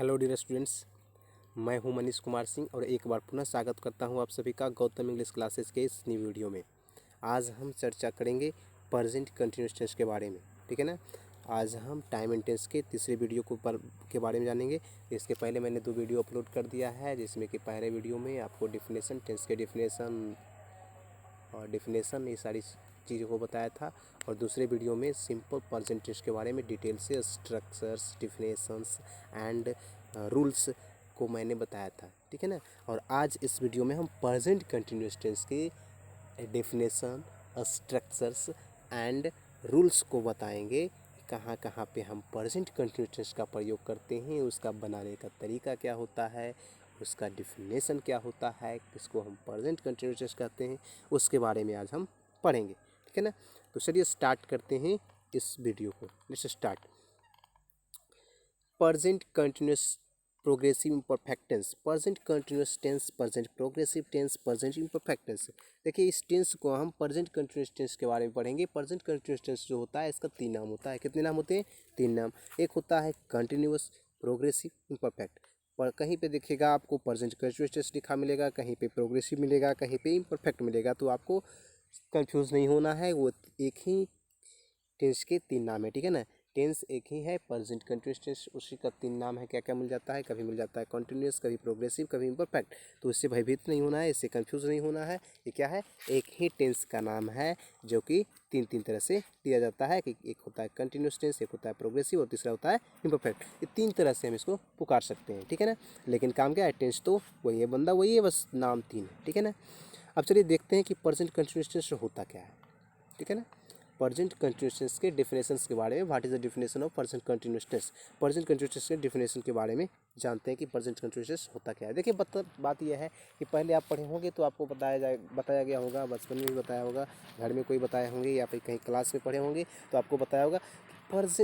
Hello dear students, मैं हूं मनीष कुमार सिंह और एक बार पुनः स्वागत करता हूं आप सभी का गौतम इंग्लिश क्लासेस के इस न्यू वीडियो में। आज हम चर्चा करेंगे प्रेजेंट कंटिन्यूअस टेंस के बारे में। ठीक है ना। आज हम टाइम एंड टेंस के तीसरे वीडियो के बारे में जानेंगे। इसके पहले मैंने 2 वीडियो अपलोड कर दिया है, जिसमें कि पहले वीडियो में आपको डिफिनेशन, टेंस के डिफिनेशन और डिफिनेशन ये सारी चीज़ों को बताया था, और दूसरे वीडियो में सिंपल प्रेजेंट टेंस के बारे में डिटेल से स्ट्रक्चर्स, डिफिनेशंस एंड रूल्स को मैंने बताया था। ठीक है ना। और आज इस वीडियो में हम प्रेजेंट कंटिन्यूअस टेंस के डेफिनेशन, स्ट्रक्चर्स एंड रूल्स को बताएंगे। कहाँ कहाँ पे हम प्रेजेंट कंटिन्यूअस टेंस का प्रयोग करते हैं, उसका बनाने का तरीका क्या होता है, उसका डिफिनेशन क्या होता है, किसको हम प्रेजेंट कंटिन्यूअस टेंस कहते हैं, उसके बारे में आज हम पढ़ेंगे। ठीक है ना। तो चलिए स्टार्ट करते हैं इस वीडियो को। Let's start. Present continuous progressive imperfect tense, present continuous tense, present progressive tense, present imperfect tense. देखिए इस टेंस को हम प्रेजेंट कंटिन्यूअस टेंस के बारे में पढ़ेंगे। प्रेजेंट कंटिन्यूअस टेंस जो होता है इसका 3 नाम होता है। कितने नाम होते हैं? 3 नाम। एक होता है कंटिन्यूअस, प्रोग्रेसिव, इम्परफेक्ट। पर कहीं पे देखिएगा आपको प्रेजेंट कंटिन्यूअस टेंस लिखा मिलेगा, कहीं पे प्रोग्रेसिव मिलेगा, कहीं पे इम्परफेक्ट मिलेगा, तो आपको कंफ्यूज नहीं होना है। वो एक ही टेंस के 3 नाम है। ठीक है ना। टेंस एक ही है, प्रेजेंट कंटिन्यूअस टेंस उसी का 3 नाम है। क्या क्या मिल जाता है? कभी मिल जाता है कंटिन्यूअस, कभी प्रोग्रेसिव, कभी इम्परफेक्ट। तो इससे भयभीत नहीं होना है, इससे कंफ्यूज नहीं होना है। ये क्या है? एक ही टेंस का नाम है, जो कि तीन तरह से दिया जाता है कि एक होता है कंटिन्यूअस टेंस, एक होता है प्रोग्रेसिव और तीसरा होता है इम्परफेक्ट। ये 3 तरह से हम इसको पुकार सकते हैं। ठीक है ना। लेकिन काम क्या है? टेंस तो वही है, बंदा वही है, बस नाम 3 है। ठीक है ना। अब चलिए देखते हैं कि प्रेजेंट कंटिन्यूअस टेंस होता क्या है। ठीक है ना। प्रेजेंट कंटिन्यूअस टेंस के डिफिनेशंस के बारे में, what is the definition of present continuous tense. Present continuous tense के डिफिनेशन के बारे में जानते हैं कि प्रेजेंट कंटिन्यूअस टेंस होता क्या है। देखिए बात यह है कि पहले आप पढ़े होंगे तो आपको बताया गया होगा, बचपन में भी बताया होगा, घर में कोई बताए होंगे या फिर कहीं क्लास में पढ़े होंगे तो आपको बताया होगा।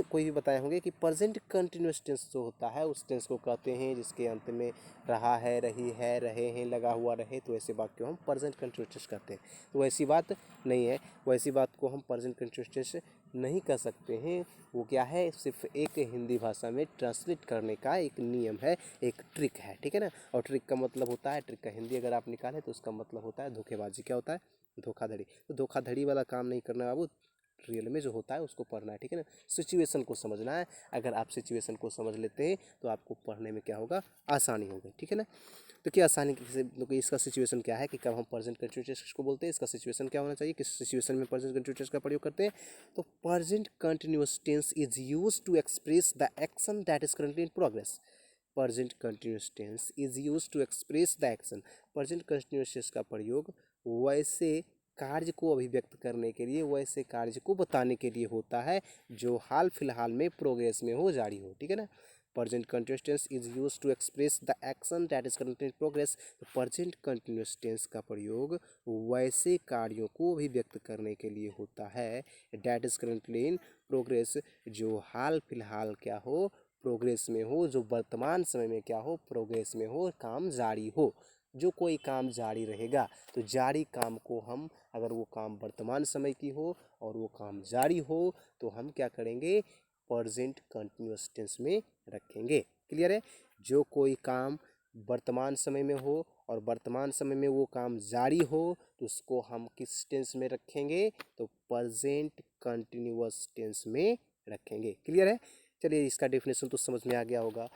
कोई भी बताए होंगे कि प्रेजेंट कंटिन्यूअस टेंस जो होता है उस टेंस को कहते हैं जिसके अंत में रहा है, रही है, रहे हैं, लगा हुआ रहे, तो ऐसे वाक्य को हम प्रेजेंट कंटिन्यूअस टेंस कहते हैं। तो ऐसी बात नहीं है, वैसी बात को हम प्रेजेंट कंटिन्यूअस टेंस नहीं कह सकते हैं। वो क्या है? सिर्फ एक हिंदी भाषा में ट्रांसलेट करने का एक नियम है, एक ट्रिक है। ठीक है ना। और ट्रिक का मतलब होता है, ट्रिक का हिंदी अगर आप निकालें तो उसका मतलब होता है धोखेबाजी। क्या होता है? धोखाधड़ी। तो धोखाधड़ी वाला काम नहीं करना बाबू, रियल में जो होता है उसको पढ़ना है। ठीक है ना। सिचुएशन को समझना है। अगर आप सिचुएशन को समझ लेते हैं तो आपको पढ़ने में क्या होगा? आसानी होगी। ठीक है ना। तो क्या आसानी से, तो इसका सिचुएशन क्या है कि कब हम प्रेजेंट कंटिन्यूअस टेंस को बोलते हैं, इसका सिचुएशन क्या होना चाहिए, किस सिचुएशन में प्रेजेंट कंटिन्यूअस टेंस का प्रयोग करते हैं। तो present continuous tense is used to express the action that is currently in progress. Present continuous tense is used to express the action. Present continuous tense का प्रयोग वैसे कार्य को अभिव्यक्त करने के लिए, वैसे कार्य को बताने के लिए होता है जो हाल फिलहाल में प्रोग्रेस में हो, जारी हो। ठीक है ना। Present continuous tense is used to express the action that is currently in progress. Present continuous tense का प्रयोग वैसे कार्यों को अभिव्यक्त करने के लिए होता है that is currently in progress, जो हाल फिलहाल क्या हो? प्रोग्रेस में हो, जो वर्तमान समय में क्या हो? प्रोग्रेस में हो, काम जारी हो। जो कोई काम जारी रहेगा तो जारी काम को हम, अगर वो काम वर्तमान समय की हो और वो काम जारी हो, तो हम क्या करेंगे? प्रेजेंट कंटिन्यूअस टेंस में रखेंगे। क्लियर है? जो कोई काम वर्तमान समय में हो और वर्तमान समय में वो काम जारी हो तो उसको हम किस टेंस में रखेंगे? तो प्रेजेंट कंटिन्यूअस टेंस में रखेंगे। क्लियर है? चलिए इसका डेफिनेशन तो समझ में आ गया होगा।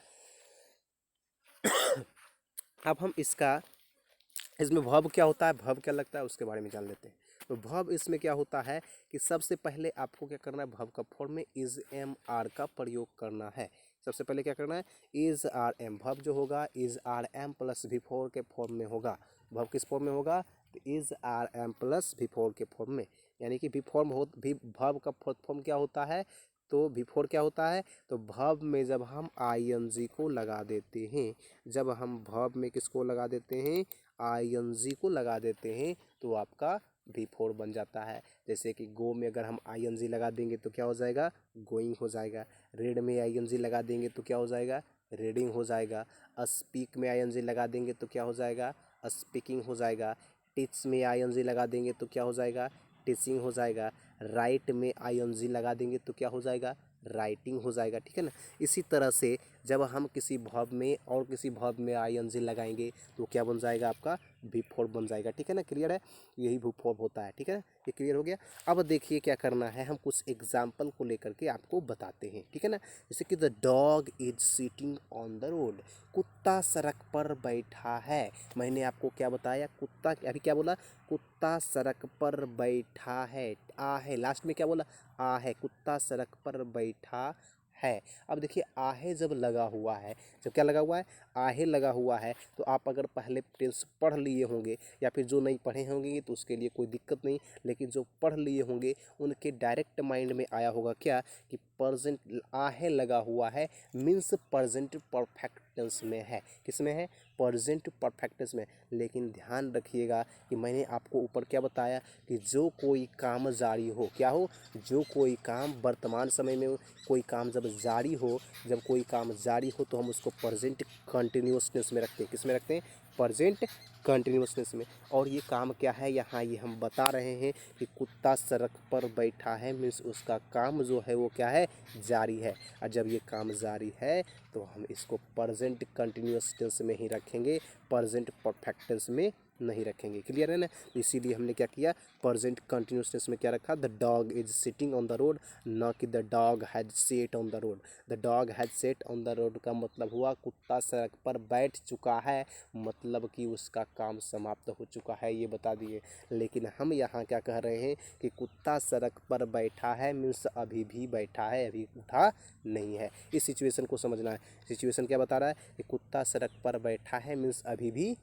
अब हम इसमें वर्ब क्या होता है, वर्ब क्या लगता है, उसके बारे में जान लेते हैं। तो वर्ब इसमें क्या होता है कि सबसे पहले आपको क्या करना है? वर्ब का फॉर्म में इज एम आर का प्रयोग करना है। सबसे पहले क्या करना है? Is are M. वर्ब जो होगा is are am plus V four के फॉर्म में होगा। वर्ब किस फॉर्म में होगा? तो is are am plus V four के फॉर्म में। यानी कि वर्ब का फॉर्म क्या होता है? तो बिफोर क्या होता है? तो वर्ब में जब हम आईएनजी को लगा देते हैं, जब हम वर्ब में किसको लगा देते हैं? आईएनजी को लगा देते हैं, तो आपका बिफोर बन जाता है। जैसे कि गो में अगर हम आईएनजी लगा देंगे तो क्या हो जाएगा? गोइंग हो जाएगा। रेड में आईएनजी लगा देंगे तो क्या हो जाएगा? रीडिंग हो जाएगा। स्पीक में आईएनजी लगा देंगे तो क्या हो जाएगा? स्पीकिंग हो जाएगा। टीच में आईएनजी लगा देंगे तो क्या हो जाएगा? टीचिंग हो जाएगा। राइट में आईएनजी लगा देंगे तो क्या हो जाएगा? राइटिंग हो जाएगा। ठीक है ना। इसी तरह से जब हम किसी वर्ब में और किसी वर्ब में आईएनजी लगाएंगे तो क्या बन जाएगा, आपका वी फॉर्म बन जाएगा। ठीक है ना, क्लियर है, यही वी फॉर्म होता है। ठीक है, ये क्लियर हो गया। अब देखिए क्या करना है, हम कुछ एग्जाम्पल को लेकर के आपको बताते हैं। ठीक है ना, जैसे कि the dog is seating on the road, कुत्ता सड़क पर बैठा है। मैंने आपको क्या बताया, कुत्ता, अभी क्या बोला, कुत्ता सड़क पर बैठा है, आ है, लास्ट में क्या बोला, आ है, कुत्ता सड़क पर बैठा है। अब देखिए आहे जब लगा हुआ है, जब क्या लगा हुआ है, आहे लगा हुआ है, तो आप अगर पहले टेंस पढ़ लिए होंगे या फिर जो नहीं पढ़े होंगे तो उसके लिए कोई दिक्कत नहीं, लेकिन जो पढ़ लिए होंगे उनके डायरेक्ट माइंड में आया होगा क्या कि प्रेजेंट आहे लगा हुआ है मीन्स प्रेजेंट परफेक्ट टेंस में है। किस में है, प्रेजेंट परफेक्ट टेंस में। लेकिन ध्यान रखिएगा कि मैंने आपको ऊपर क्या बताया कि जो कोई काम जारी हो, क्या हो, जो कोई काम वर्तमान समय में कोई काम जब जारी हो, जब कोई काम जारी हो तो हम उसको प्रेजेंट कंटिन्यूअसनेस में रखते हैं। किस में रखते हैं, प्रेजेंट कंटिन्यूअसनेस में। और ये काम क्या है, यहाँ ये हम बता रहे हैं कि कुत्ता सड़क पर बैठा है मीन्स उसका काम जो है वो क्या है, जारी है। और जब ये काम जारी है तो हम इसको प्रेजेंट कंटिन्यूअस टेंस में ही रखेंगे, प्रेजेंट परफेक्ट टेंस में नहीं रखेंगे। क्लियर है ना, इसीलिए हमने क्या किया, प्रेजेंट कंटिन्यूअस टेंस में क्या रखा, the dog is sitting on the road, ना कि the dog had set on the road. The dog had set on the road का मतलब हुआ कुत्ता सड़क पर बैठ चुका है, मतलब कि उसका काम समाप्त हो चुका है, ये बता दिए। लेकिन हम यहाँ क्या कह रहे हैं कि कुत्ता सड़क पर बैठा है मीन्स अभी भी बैठा है, अभी उठा नहीं है। इस सिचुएशन को समझना है। सिचुएशन क्या बता रहा है कि कुत्ता सड़क पर बैठा है मीन्स अभी भी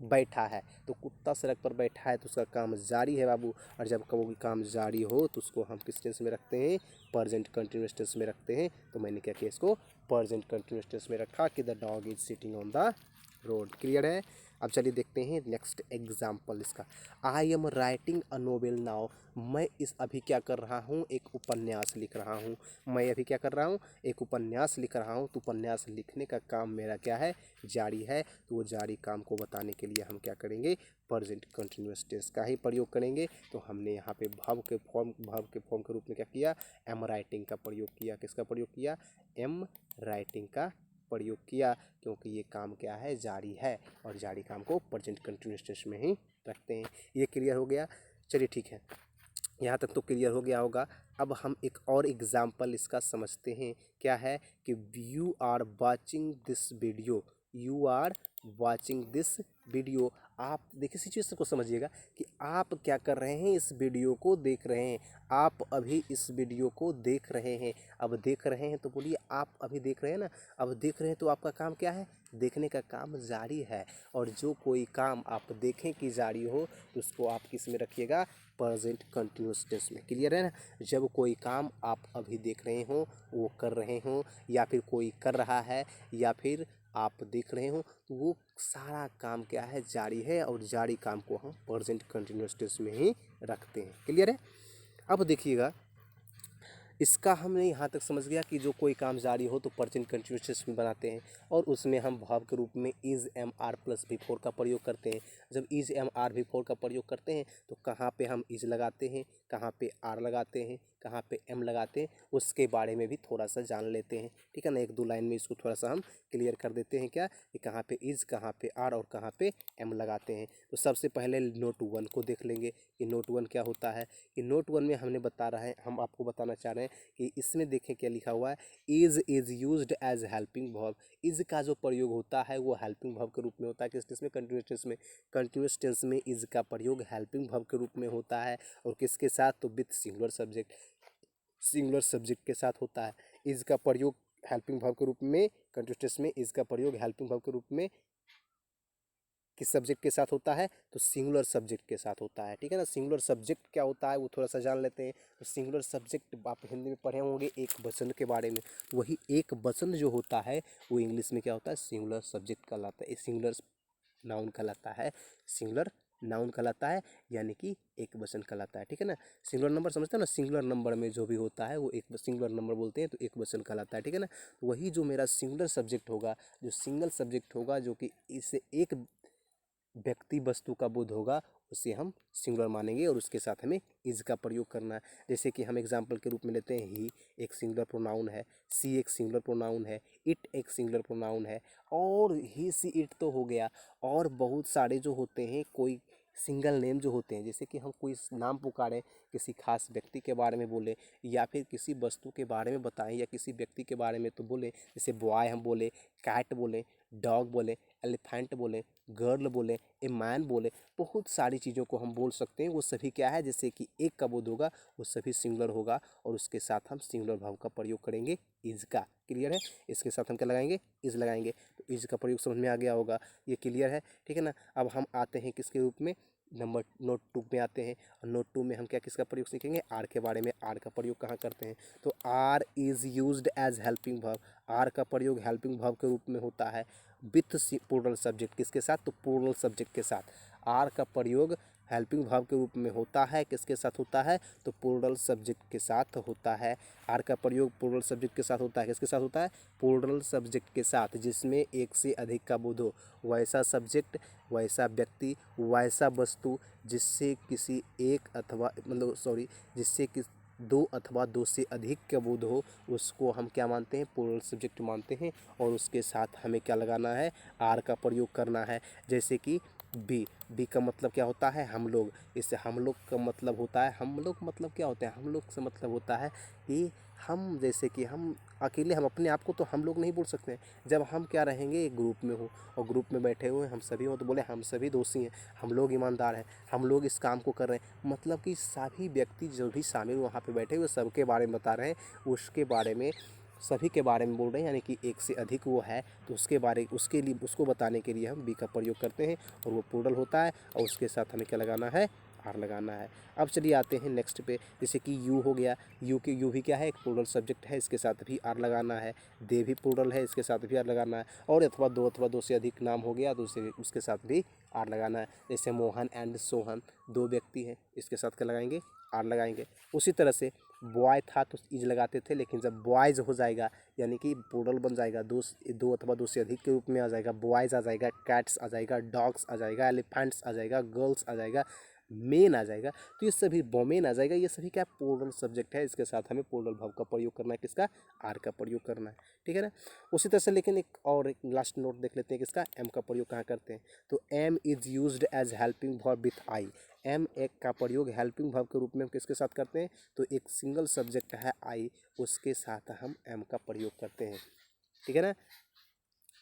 बैठा है। तो कुत्ता सड़क पर बैठा है तो उसका काम जारी है बाबू। और जब कोई काम जारी हो तो उसको हम किस टेंस में रखते हैं, प्रेजेंट कंटिन्यूअस टेंस में रखते हैं। तो मैंने क्या किया, इसको प्रेजेंट कंटिन्यूअस टेंस में रखा कि the dog is sitting on the road. Clear है। अब चलिए देखते हैं नेक्स्ट एग्जाम्पल इसका। I am writing a novel now, मैं इस अभी क्या कर रहा हूँ, एक उपन्यास लिख रहा हूँ। मैं अभी क्या कर रहा हूँ, एक उपन्यास लिख रहा हूँ। तो उपन्यास लिखने का काम मेरा क्या है, जारी है। तो वो जारी काम को बताने के लिए हम क्या करेंगे, प्रेजेंट कंटिन्यूअस टेंस का ही प्रयोग करेंगे। तो हमने यहाँ पे वर्ब के फॉर्म के रूप में क्या किया, एम राइटिंग का प्रयोग किया। किसका प्रयोग किया, एम राइटिंग का प्रयोग किया, क्योंकि ये काम क्या है, जारी है। और जारी काम को प्रेजेंट कंटिन्यूअस टेंस में ही रखते हैं। ये क्लियर हो गया। चलिए ठीक है, यहाँ तक तो क्लियर हो गया होगा। अब हम एक और एग्जाम्पल इसका समझते हैं। क्या है कि you are watching this video, you are watching this video. आप देखिए सिचुएशन को समझिएगा कि आप क्या कर रहे हैं, इस वीडियो को देख रहे हैं। आप अभी इस वीडियो को देख रहे हैं। अब देख रहे हैं तो बोलिए आप अभी देख रहे हैं ना। अब देख रहे हैं तो आपका काम क्या है, देखने का काम जारी है। और जो कोई काम आप देखें कि जारी हो तो उसको आप किस में रखिएगा, प्रेजेंट कंटिन्यूअस टेंस में। क्लियर है ना। जब कोई काम आप अभी देख रहे हो, वो कर रहे हो, या फिर कोई कर रहा है, या फिर आप देख रहे हो, तो वो सारा काम क्या है, जारी है। और जारी काम को हम प्रेजेंट कंटिन्यूअस टेंस में ही रखते हैं। क्लियर है। अब देखिएगा, इसका हमने यहाँ तक समझ गया कि जो कोई काम जारी हो तो प्रेजेंट कंटिन्यूअस टेंस में बनाते हैं। और उसमें हम वर्ब के रूप में is am are plus V four का प्रयोग करते हैं। जब इज एम आर बिफोर का प्रयोग करते हैं तो कहाँ पे हम इज लगाते हैं, कहाँ पे आर लगाते हैं, कहाँ पे एम लगाते हैं, उसके बारे में भी थोड़ा सा जान लेते हैं। ठीक है ना, एक दो लाइन में इसको थोड़ा सा हम क्लियर कर देते हैं क्या, कि कहाँ पे इज, कहाँ पे आर और कहाँ पे एम लगाते हैं। तो सबसे पहले नोट वन को देख लेंगे कि नोट वन क्या होता है। कि नोट वन में हमने बता रहा है, हम आपको बताना चाह रहे हैं कि इसमें देखें क्या लिखा हुआ है, is used as helping verb. Is का जो प्रयोग होता है वो हेल्पिंग वर्ब के रूप में होता है। किस टेंस में, कंटिन्यूअस टेंस में। कंटिन्यूअस टेंस में इज का प्रयोग हेल्पिंग वर्ब के रूप में होता है। और किसके साथ, तो with singular subject, singular subject के साथ होता है। इज का प्रयोग हेल्पिंग वर्ब के रूप में, कंटिन्यूअस टेंस में इज का प्रयोग हेल्पिंग वर्ब के रूप में किस सब्जेक्ट के साथ होता है, तो सिंगुलर सब्जेक्ट के साथ होता है। ठीक है ना। सिंगुलर सब्जेक्ट क्या होता है वो थोड़ा सा जान लेते हैं। तो सिंगुलर सब्जेक्ट आप हिंदी में पढ़े होंगे एक वचन के बारे में। तो वही एक वचन जो होता है वो इंग्लिश में क्या होता है, सिंगुलर सब्जेक्ट कहलाता है, सिंगुलर नाउन कहलाता है, सिंगुलर नाउन कहलाता है, यानी कि एक वचन कहलाता है। ठीक है ना। सिंगुलर नंबर समझते हैं ना, सिंगुलर नंबर में जो भी होता है वो एक सिंगुलर नंबर बोलते हैं, तो एक वचन कहलाता है। ठीक है ना। तो वही जो मेरा सिंगुलर सब्जेक्ट होगा, जो सिंगल सब्जेक्ट होगा, जो कि इससे एक व्यक्ति वस्तु का बोध होगा उसे हम सिंगुलर मानेंगे और उसके साथ हमें इज का प्रयोग करना है। जैसे कि हम एग्जाम्पल के रूप में लेते हैं, ही एक सिंगुलर प्रोनाउन है, सी एक सिंगुलर प्रोनाउन है, इट एक सिंगुलर प्रोनाउन है, और ही सी इट तो हो गया। और बहुत सारे जो होते हैं कोई सिंगल नेम जो होते हैं, जैसे कि हम कोई नाम पुकारें, किसी खास व्यक्ति के बारे में बोले या फिर किसी वस्तु के बारे में बताएं या किसी व्यक्ति के बारे में तो बोले, जैसे बॉय हम बोले, कैट बोले, डॉग बोले, एलिफेंट बोले, गर्ल बोले, ए मैन बोले, बहुत सारी चीज़ों को हम बोल सकते हैं। वो सभी क्या है, जैसे कि एक का बोध होगा वो सभी सिंगुलर होगा और उसके साथ हम सिंगुलर भाव का प्रयोग करेंगे इज का। क्लियर है? इसके साथ हम क्या लगाएंगे, इज लगाएंगे। तो इज का प्रयोग समझ में आ गया होगा, ये क्लियर है, ठीक है ना। अब हम आते हैं किसके रूप में, नंबर नोट 2 में आते हैं। और नोट 2 में हम क्या किसका प्रयोग सीखेंगे, आर के बारे में। आर का प्रयोग कहाँ करते हैं, तो are is used as helping verb. Are का प्रयोग हेल्पिंग वर्ब के रूप में होता है विथ प्लूरल सब्जेक्ट, किसके साथ, तो प्लूरल सब्जेक्ट के साथ। आर का प्रयोग हेल्पिंग वर्ब के रूप में होता है, किसके साथ होता है, तो प्लूरल सब्जेक्ट के साथ होता है। आर का प्रयोग प्लूरल सब्जेक्ट के साथ होता है, किसके साथ होता है, प्लूरल सब्जेक्ट के साथ, जिसमें एक से अधिक का बोध हो। वैसा सब्जेक्ट, वैसा व्यक्ति, वैसा वस्तु जिससे किसी एक अथवा जिससे कि दो अथवा दो से अधिक का बोध हो, उसको हम क्या मानते हैं, प्लूरल सब्जेक्ट मानते हैं। और उसके साथ हमें क्या लगाना है, आर का प्रयोग करना है। जैसे कि बी का मतलब क्या होता है, हम लोग। इससे हम लोग का मतलब होता है, हम लोग मतलब क्या होता है, हम लोग से मतलब होता है कि हम, जैसे कि हम अकेले, हम अपने आप को तो हम लोग नहीं बोल सकते हैं। जब हम क्या रहेंगे, एक ग्रुप में हो और ग्रुप में बैठे हुए हम सभी हो, तो बोले हम सभी दोषी हैं, हम लोग ईमानदार हैं, हम लोग इस काम को कर रहे हैं। मतलब कि सभी व्यक्ति जो भी शामिल वहाँ पे बैठे हुए सबके बारे में बता रहे हैं, उसके बारे में, सभी के बारे में बोल रहे हैं, यानी कि एक से अधिक वो है तो उसके लिए, उसको बताने के लिए हम बी का प्रयोग करते हैं और वो प्लूरल होता है। और उसके साथ हमें क्या लगाना है, आर लगाना है। अब चलिए आते हैं नेक्स्ट पे, जैसे कि यू हो गया। यू भी क्या है, एक प्लूरल सब्जेक्ट है, इसके साथ भी आर लगाना है। दे भी प्लूरल है, इसके साथ भी आर लगाना है। और अथवा दो से अधिक नाम हो गया तो उसके साथ भी आर लगाना है। जैसे मोहन एंड सोहन, दो व्यक्ति हैं, इसके साथ क्या लगाएंगे, आर लगाएंगे। उसी तरह से बॉय था तो इज लगाते थे, लेकिन जब बॉयज हो जाएगा यानी कि प्लूरल बन जाएगा, दो अथवा दो से अधिक के रूप में आ जाएगा, बॉयज़ आ जाएगा, कैट्स आ जाएगा, डॉग्स आ जाएगा, एलिफेंट्स आ जाएगा, गर्ल्स आ जाएगा, मेन आ जाएगा, तो ये सभी वोमेन आ जाएगा, ये सभी क्या प्लूरल सब्जेक्ट है। इसके साथ हमें प्लूरल भाव का प्रयोग करना है, किसका, आर का प्रयोग करना है, ठीक है ना। उसी तरह से लेकिन एक और एक लास्ट नोट देख लेते हैं, किसका, एम का प्रयोग कहाँ करते हैं, तो am is used as helping verb with I. Am एक का प्रयोग हेल्पिंग वर्ब के रूप में हम किसके साथ करते हैं, तो एक सिंगल सब्जेक्ट है आई, उसके साथ हम एम का प्रयोग करते हैं, ठीक है ना।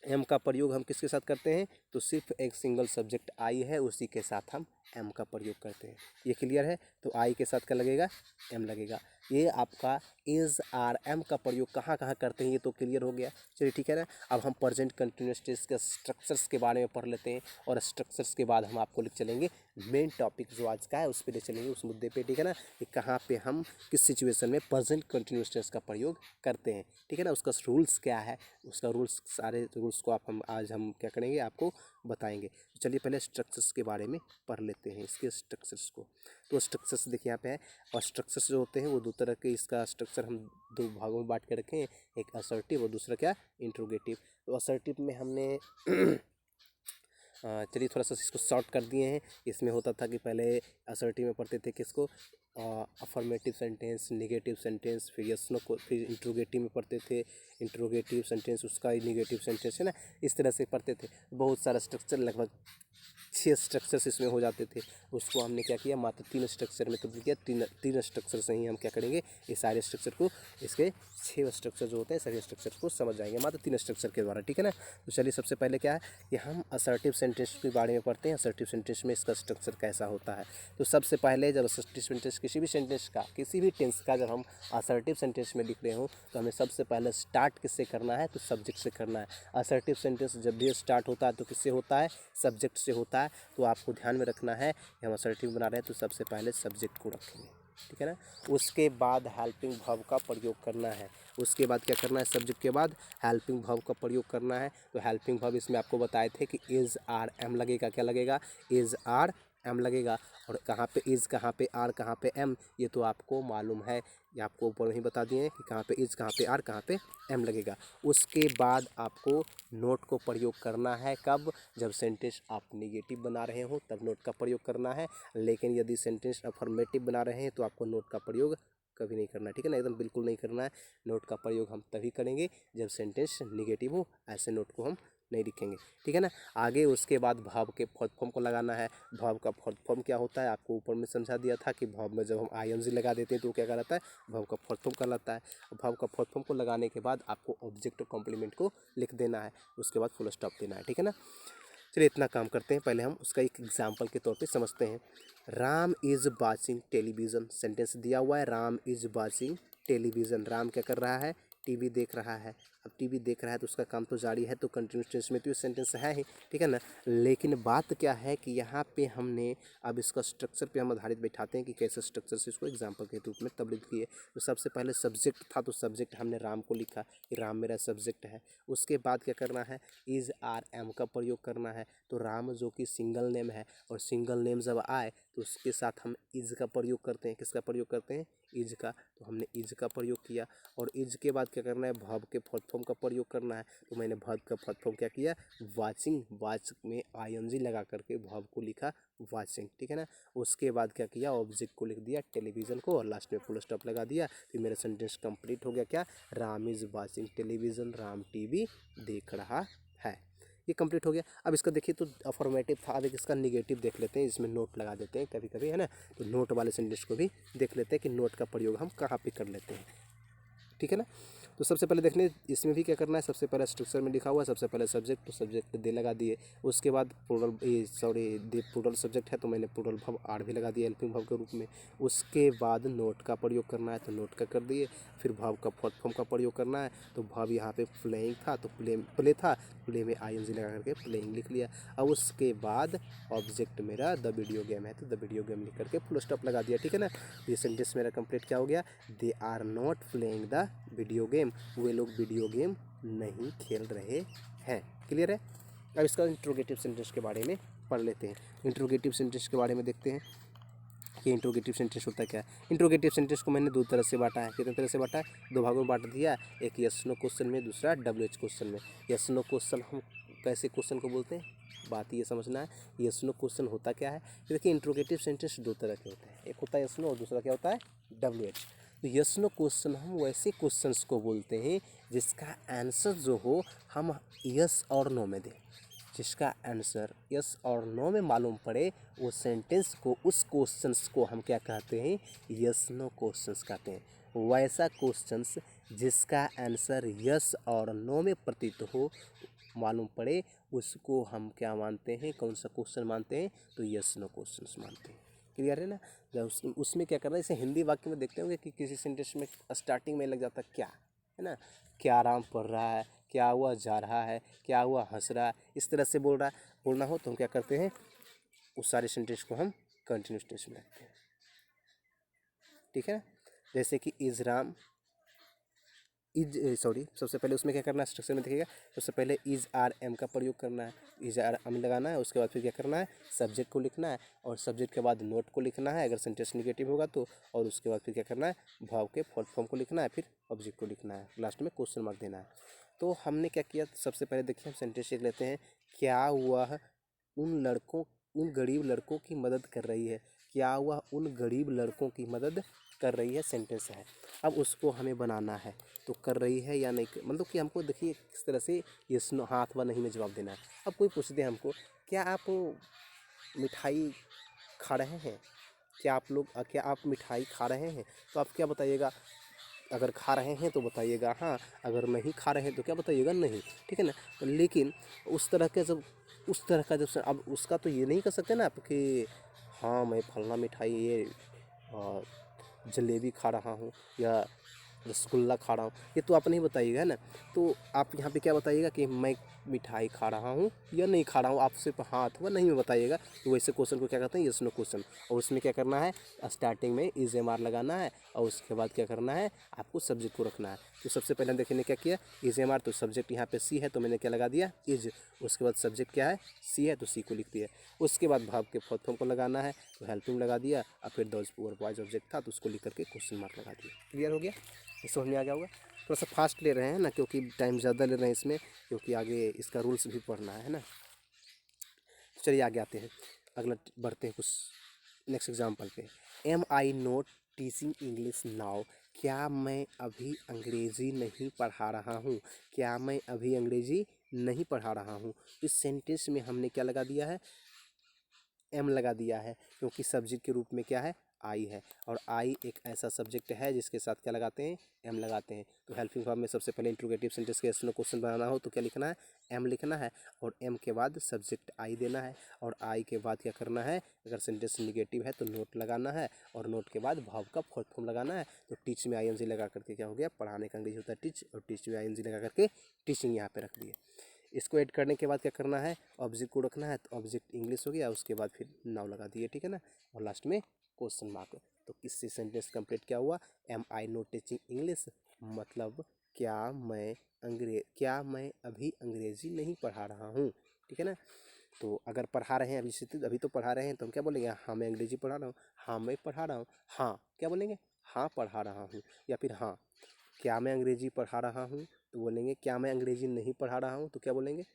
एम का प्रयोग हम किसके साथ करते हैं, तो सिर्फ एक सिंगल सब्जेक्ट आई है, उसी के साथ हम एम का प्रयोग करते हैं। ये क्लियर है, तो आई के साथ क्या लगेगा, एम लगेगा। ये आपका इज आर एम का प्रयोग कहाँ कहाँ करते हैं ये तो क्लियर हो गया। चलिए ठीक है ना। अब हम प्रेजेंट कंटिन्यूअस टेंस के स्ट्रक्चर्स के बारे में पढ़ लेते हैं, और स्ट्रक्चर्स के बाद हम आपको लिख चलेंगे मेन टॉपिक जो आज का है उस पर ले चलेंगे, उस मुद्दे पे, ठीक है ना, कि कहाँ पे हम किस सिचुएशन में प्रेजेंट कंटिन्यूअस टेंस का प्रयोग करते हैं, ठीक है ना। उसका रूल्स क्या है, उसका रूल्स, सारे रूल्स को हम आज क्या करेंगे, आपको बताएंगे। तो चलिए पहले स्ट्रक्चर्स के बारे में पढ़ लेते हैं, इसके स्ट्रक्चर्स को। तो स्ट्रक्चर्स देखिए यहाँ पे है, और स्ट्रक्चर्स जो होते हैं वो दो तरह के, इसका स्ट्रक्चर हम दो भागों में बांट के रखे हैं, एक असर्टिव और दूसरा क्या, इंट्रोगेटिव। तो असर्टिव में हमने चलिए थोड़ा सा इसको शॉर्ट कर दिए हैं। इसमें होता था कि पहले असर्टिव में पढ़ते थे किसको, अफर्मेटिव सेंटेंस, नेगेटिव सेंटेंस, फिर यस नो को, फिर इंट्रोगेटिव में पढ़ते थे इंट्रोगेटिव सेंटेंस, उसका नेगेटिव सेंटेंस, है ना, इस तरह से पढ़ते थे। बहुत सारा स्ट्रक्चर, लगभग 6 स्ट्रक्चर्स इसमें हो जाते थे। उसको हमने क्या किया, मात्र 3 स्ट्रक्चर में तब्दील किया। तीन स्ट्रक्चर से ही हम क्या करेंगे, ये सारे स्ट्रक्चर को, इसके 6 स्ट्रक्चर जो होते हैं सभी स्ट्रक्चर को समझ जाएंगे मात्र 3 स्ट्रक्चर के द्वारा, ठीक है ना। तो चलिए सबसे पहले क्या है कि हम असर्टिव सेंटेंस के बारे में पढ़ते हैं। असर्टिव सेंटेंस में इसका स्ट्रक्चर कैसा होता है, तो सबसे पहले जब असर्टिव सेंटेंस, किसी भी सेंटेंस का, किसी भी टेंस का जब हम असर्टिव सेंटेंस में लिख रहे हो तो हमें सबसे पहले स्टार्ट किससे करना है, तो सब्जेक्ट से करना है। असर्टिव सेंटेंस जब भी स्टार्ट होता है तो किससे होता है, सब्जेक्ट से होता है। तो आपको ध्यान में रखना है कि हम असर्टिव बना रहे हैं तो सबसे पहले सब्जेक्ट को रखेंगे, ठीक है ना। उसके बाद हेल्पिंग वर्ब का प्रयोग करना है। उसके बाद क्या करना है, सब्जेक्ट के बाद हेल्पिंग वर्ब का प्रयोग करना है। तो हेल्पिंग वर्ब इसमें आपको बताए थे कि इज आर एम लगेगा, क्या लगेगा, इज आर एम लगेगा, और कहाँ पे इज़, कहाँ पे आर, कहाँ पे एम, ये तो आपको मालूम है, ये आपको ऊपर ही बता दिए हैं कि कहाँ पे इज़, कहाँ पे आर, कहाँ पे एम लगेगा। उसके बाद आपको नोट को प्रयोग करना है, कब? जब सेंटेंस आप निगेटिव बना रहे हो तब नोट का प्रयोग करना है, लेकिन यदि सेंटेंस अफर्मेटिव बना रहे हैं तो आपको नोट का प्रयोग कभी नहीं करना, ठीक है ना, एकदम बिल्कुल नहीं करना है। नोट का प्रयोग हम तभी करेंगे जब सेंटेंस निगेटिव हो, ऐसे नोट को हम नहीं लिखेंगे, ठीक है ना। आगे उसके बाद वर्ब के फोर्थ फॉर्म को लगाना है। वर्ब का फोर्थ फॉर्म क्या होता है, आपको ऊपर में समझा दिया था कि वर्ब में जब हम आईएनजी लगा देते हैं तो क्या कहलाता है, वर्ब का फोर्थ फॉर्म कहलाता है। वर्ब का फोर्थ फॉर्म को लगाने के बाद आपको ऑब्जेक्ट और कॉम्प्लीमेंट को लिख देना है, उसके बाद फुल स्टॉप देना है, ठीक है ना। चलिए इतना काम करते हैं, पहले हम उसका एक एग्जाम्पल के तौर पे समझते हैं। Ram is watching television, sentence दिया हुआ है, Ram is watching television. Ram क्या कर रहा है, टीवी देख रहा है। अब टीवी देख रहा है तो उसका काम तो जारी है, तो कंटिन्यूस टेंस में तो ये सेंटेंस है ही, ठीक है ना। लेकिन बात क्या है कि यहाँ पे हमने अब इसका स्ट्रक्चर पे हम आधारित बैठाते हैं कि कैसे स्ट्रक्चर से इसको एग्जाम्पल के रूप में तब्दील किए। तो सबसे पहले सब्जेक्ट था, तो सब्जेक्ट हमने राम को लिखा कि राम मेरा सब्जेक्ट है। उसके बाद क्या करना है, इज़ आर एम का प्रयोग करना है। तो राम जो कि सिंगल नेम है, और सिंगल नेम जब आए तो उसके साथ हम इज़ का प्रयोग करते हैं। किसका प्रयोग करते हैं, इज़ का। तो हमने इज़ का प्रयोग किया, और इज़ के बाद क्या करना है, वर्ब के फोर्थ फॉर्म का प्रयोग करना है। तो मैंने वर्ब का फोर्थ फॉर्म क्या किया, वाचिंग, वाच में आईएनजी लगा करके वर्ब को लिखा वाचिंग, ठीक है ना। उसके बाद क्या किया, ऑब्जेक्ट को लिख दिया टेलीविज़न को, और लास्ट में फुल स्टॉप लगा दिया। फिर मेरा सेंटेंस कंप्लीट हो गया। क्या, Ram is watching television, Ram TV देख रहा है। ये कंप्लीट हो गया। अब इसका देखिए तो अफर्मेटिव था, अब एक इसका निगेटिव देख लेते हैं, इसमें नोट लगा देते हैं कभी कभी, है ना। तो नोट वाले सेंटेंस को भी देख लेते हैं कि नोट का प्रयोग हम कहाँ पे कर लेते हैं, ठीक है ना। तो सबसे पहले देख लें इसमें भी क्या करना है। सबसे पहले स्ट्रक्चर में लिखा हुआ है सबसे पहले सब्जेक्ट, तो सब्जेक्ट दे लगा दिए। उसके बाद प्लूरल, दे प्लूरल सब्जेक्ट है तो मैंने प्लूरल वर्ब आर भी लगा दिया हेल्पिंग वर्ब के रूप में। उसके बाद नोट का प्रयोग करना है तो नोट का कर दिए। फिर वर्ब का फोर्थ फॉर्म का प्रयोग करना है, तो वर्ब यहाँ पे प्लेइंग था तो प्ले था, प्ले में आईएनजी लगा करके प्लेइंग लिख लिया। अब उसके बाद ऑब्जेक्ट मेरा द वीडियो गेम है, तो द वीडियो गेम लिख करके फुल स्टॉप लगा दिया, ठीक है ना। ये सेंटेंस मेरा कंप्लीट क्या हो गया, they are not playing the video game, वे लोग वीडियो गेम नहीं खेल रहे हैं। क्लियर है। अब इसका इंट्रोगेटिव सेंटेंस के बारे में पढ़ लेते हैं। इंट्रोगेटिव सेंटेंस के बारे में देखते हैं कि इंट्रोगेटिव सेंटेंस होता क्या है। इंट्रोगेटिव सेंटेंस को मैंने दो तरह से बांटा है। कितने तरह से बांटा है, दो भागों में बांट दिया। एक यस नो क्वेश्चन में, दूसरा WH क्वेश्चन में। यस नो क्वेश्चन हम कैसे क्वेश्चन को बोलते हैं, बात ये समझना है। यस नो क्वेश्चन होता क्या है, देखिए इंट्रोगेटिव सेंटेंस दो तरह के होते हैं, एक होता है यस नो और दूसरा क्या होता है, WH। तो यस नो क्वेश्चन हम वैसे क्वेश्चंस को बोलते हैं जिसका आंसर जो हो हम यस और नो में दें। जिसका आंसर यस और नो में मालूम पड़े वो सेंटेंस को, उस क्वेश्चंस को हम क्या कहते हैं, यस नो क्वेश्चंस कहते हैं। वैसा क्वेश्चंस जिसका आंसर यस और नो में प्रतीत हो, मालूम पड़े, उसको हम क्या मानते हैं, कौन सा क्वेश्चन मानते हैं, तो यस नो क्वेश्चंस मानते हैं। क्लियर है ना। जब उसमें क्या करना है, जैसे हिंदी वाक्य में देखते होंगे कि किसी सेंटेंस में स्टार्टिंग में लग जाता है क्या, है ना, क्या राम पढ़ रहा है, क्या हुआ जा रहा है, क्या हुआ हंस रहा है, इस तरह से बोलना हो तो हम क्या करते हैं, उस सारे सेंटेंस को हम कंटिन्यूस टेंस में रखते हैं, ठीक है। जैसे कि इज राम, सबसे पहले उसमें क्या करना है, स्ट्रक्चर में देखिएगा, सबसे पहले इज आर एम का प्रयोग करना है, इज आर एम लगाना है। उसके बाद फिर क्या करना है, सब्जेक्ट को लिखना है, और सब्जेक्ट के बाद नोट को लिखना है अगर सेंटेंस निगेटिव होगा तो, और उसके बाद फिर क्या करना है, वर्ब के फोर्थ फॉर्म को लिखना है, फिर ऑब्जेक्ट को लिखना है, लास्ट में क्वेश्चन मार्क देना है। तो हमने क्या किया, सबसे पहले देखिए हम सेंटेंस लिख लेते हैं। क्या वह उन गरीब लड़कों की मदद कर रही है, क्या वह उन गरीब लड़कों की मदद कर रही है, सेंटेंस है। अब उसको हमें बनाना है, तो कर रही है या नहीं, मतलब कि हमको देखिए किस तरह से यस नो, हाँ अथवा नहीं में जवाब देना है। अब कोई पूछ दे हमको, क्या आप मिठाई खा रहे हैं, क्या आप मिठाई खा रहे हैं, तो आप क्या बताइएगा, अगर खा रहे हैं तो बताइएगा हाँ, अगर नहीं खा रहे हैं तो क्या बताइएगा नहीं, ठीक है ना। तो लेकिन उस तरह का जब अब उसका तो ये नहीं कर सकते ना आप कि हाँ मैं फलना मिठाई ये जलेबी खा रहा हूँ या रसगुल्ला खा रहा हूँ, ये तो आप नहीं बताइएगा, है ना। तो आप यहाँ पे क्या बताइएगा कि मैं मिठाई खा रहा हूँ या नहीं खा रहा हूँ, आप सिर्फ हाँ अथवा नहीं में बताइएगा। तो वैसे क्वेश्चन को क्या कहते हैं, यस नो क्वेश्चन। और उसमें क्या करना है, स्टार्टिंग में इज एम आर लगाना है, और उसके बाद क्या करना है, आपको सब्जेक्ट को रखना है। तो सबसे पहले देखिए ने क्या किया, इज एम आर, तो सब्जेक्ट यहाँ पे सी है तो मैंने क्या लगा दिया, इज। उसके बाद सब्जेक्ट क्या है, सी है तो सी को लिख दिया। उसके बाद भाव के फोर्थ फॉर्म को लगाना है तो हेल्पिंग लगा दिया, और फिर द वाइज ऑब्जेक्ट था तो उसको लिख करके क्वेश्चन मार्क लगा दिया। क्लियर हो गया, ये समझ में आ गया होगा। थोड़ा सा फास्ट ले रहे हैं ना, क्योंकि टाइम ज़्यादा ले रहे हैं इसमें, क्योंकि आगे इसका रूल्स भी पढ़ना है ना। चलिए आगे आते हैं, अगला बढ़ते हैं कुछ नेक्स्ट एग्जाम्पल पे। एम आई नोट टीचिंग इंग्लिश नाउ, क्या मैं अभी अंग्रेज़ी नहीं पढ़ा रहा हूँ, क्या मैं अभी अंग्रेज़ी नहीं पढ़ा रहा हूँ। इस सेंटेंस में हमने क्या लगा दिया है, एम लगा दिया है, क्योंकि सब्जेक्ट के रूप में क्या है, आई है, और आई एक ऐसा सब्जेक्ट है जिसके साथ क्या लगाते हैं, एम लगाते हैं। तो हेल्पिंग फॉर्म में सबसे पहले इंट्रोगेटिव सेंटेंस के में क्वेश्चन बनाना हो तो क्या लिखना है, एम लिखना है, और एम के बाद सब्जेक्ट आई देना है, और आई के बाद क्या करना है, अगर सेंटेंस निगेटिव है तो नोट लगाना है, और नोट के बाद भाव का फोर्थ फॉर्म लगाना है। तो टीच में आई लगा करके क्या हो गया, पढ़ाने का अंग्रेजी होता है टीच, और टीच में आई लगा करके टीचिंग यहाँ पे रख दिए। इसको ऐड करने के बाद क्या करना है, ऑब्जेक्ट को रखना है, तो ऑब्जेक्ट इंग्लिश हो गया, उसके बाद फिर नाउ लगा दिए, ठीक है ना, और लास्ट में क्वेश्चन मार्क। तो किससे सेंटेंस कंप्लीट क्या हुआ, am I not teaching English, मतलब क्या मैं अभी अंग्रेजी नहीं पढ़ा रहा हूँ, ठीक है ना। तो अगर पढ़ा रहे हैं अभी तो पढ़ा रहे हैं तो हम क्या बोलेंगे, हाँ मैं अंग्रेजी पढ़ा रहा हूँ, हाँ मैं पढ़ा रहा हूँ, हाँ क्या बोलेंगे, हाँ पढ़ा रहा हूँ, या फिर हाँ क्या मैं अंग्रेजी पढ़ा रहा हूँ तो बोलेंगे, क्या मैं अंग्रेजी नहीं पढ़ा रहा हूँ तो क्या बोलेंगे,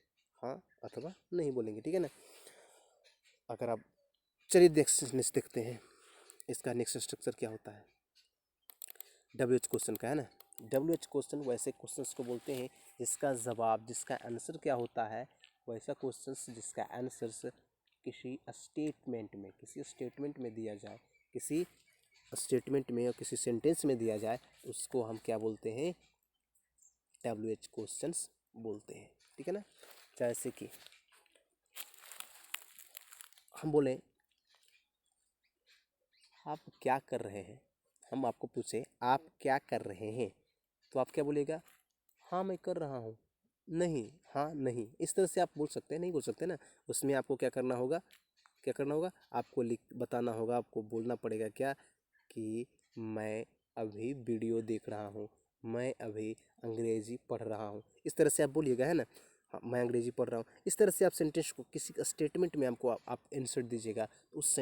हाँ अथवा नहीं बोलेंगे, ठीक है ना। अगर आप चलिए देखते हैं इसका नेक्स्ट स्ट्रक्चर क्या होता है, डब्ल्यू एच क्वेश्चन का है ना। डब्ल्यू एच क्वेश्चन वैसे क्वेश्चंस को बोलते हैं जिसका जवाब, जिसका आंसर क्या होता है, वैसा क्वेश्चंस जिसका आंसर्स किसी स्टेटमेंट में दिया जाए, किसी स्टेटमेंट में और किसी सेंटेंस में दिया जाए, उसको हम क्या बोलते हैं, डब्ल्यू एच क्वेश्चंस बोलते हैं, ठीक है ना। जैसे कि हम बोलें आप क्या कर रहे हैं, हम आपको पूछे आप क्या कर रहे हैं, तो आप क्या बोलेगा, हाँ मैं कर रहा हूँ, नहीं हाँ नहीं, इस तरह से आप बोल सकते हैं, नहीं बोल सकते ना। उसमें आपको क्या करना होगा, आपको बताना होगा, आपको बोलना पड़ेगा क्या, कि मैं अभी वीडियो देख रहा हूँ, मैं अभी अंग्रेजी पढ़ रहा हूँ, इस तरह से आप बोलिएगा, है ना। हाँ मैं अंग्रेजी पढ़ रहा हूँ, इस तरह से आप सेंटेंस को किसी स्टेटमेंट में हमको आप इंसर्ट दीजिएगा, उस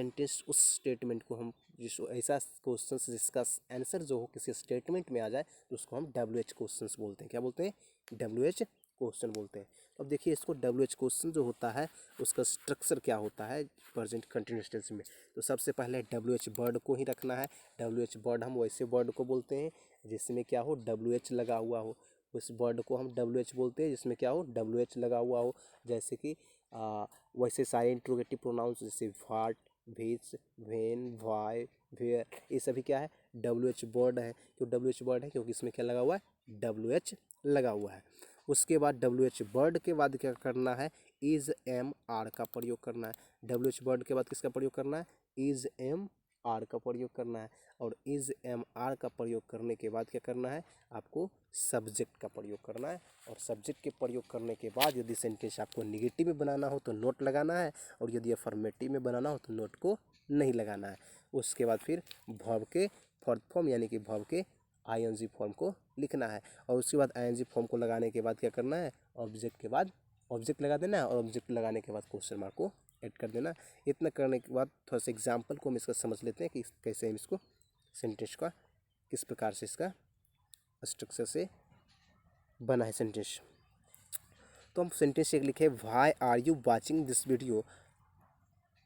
स्टेटमेंट को हम ऐसा क्वेश्चन जिसका आंसर जो हो किसी स्टेटमेंट में आ जाए तो उसको हम डब्ल्यू एच क्वेश्चन बोलते हैं, क्या बोलते हैं, डब्ल्यू एच क्वेश्चन बोलते हैं। अब देखिए इसको डब्ल्यू एच क्वेश्चन जो होता है उसका स्ट्रक्चर क्या होता है प्रेजेंट कंटिन्यूअस टेंस में। तो सबसे पहले डब्ल्यू एच वर्ड को ही रखना है। डब्ल्यू एच वर्ड हम वैसे वर्ड को बोलते हैं जिसमें क्या हो, डब्ल्यू एच लगा हुआ हो, उस वर्ड को हम डब्ल्यू एच बोलते हैं जिसमें क्या हो, डब्ल्यू एच लगा हुआ हो। जैसे कि वैसे सारे इंट्रोगेटिव प्रोनाउंस जैसे what, which, when, why, where, ये सभी क्या है, डब्ल्यू एच वर्ड है। क्यों डब्ल्यू एच वर्ड है, क्योंकि इसमें क्या लगा हुआ है, डब्ल्यू एच लगा हुआ है। उसके बाद डब्ल्यू एच वर्ड के बाद क्या करना है, इज एम आर का प्रयोग करना है। डब्ल्यू एच वर्ड के बाद किसका प्रयोग करना है, इज एम आर का प्रयोग करना है। और इज एम आर का प्रयोग करने के बाद क्या करना है, आपको सब्जेक्ट का प्रयोग करना है। और सब्जेक्ट के प्रयोग करने के बाद यदि सेंटेंस आपको निगेटिव में बनाना हो तो नोट लगाना है, और यदि अफर्मेटिव में बनाना हो तो नोट को नहीं लगाना है। उसके बाद फिर वर्ब के फोर्थ फॉर्म यानी कि वर्ब के आईएनजी फॉर्म को लिखना है। और उसके बाद आईएनजी फॉर्म को लगाने के बाद क्या करना है, ऑब्जेक्ट के बाद ऑब्जेक्ट लगा देना है, और ऑब्जेक्ट लगाने के बाद क्वेश्चन मार्क को ऐड कर देना। इतना करने के बाद थोड़ा सा एग्जाम्पल को हम इसका समझ लेते हैं कि कैसे हम इसको सेंटेंस का किस प्रकार से इसका स्ट्रक्चर से बना है सेंटेंस। तो हम सेंटेंस एक लिखे, why are you watching this video,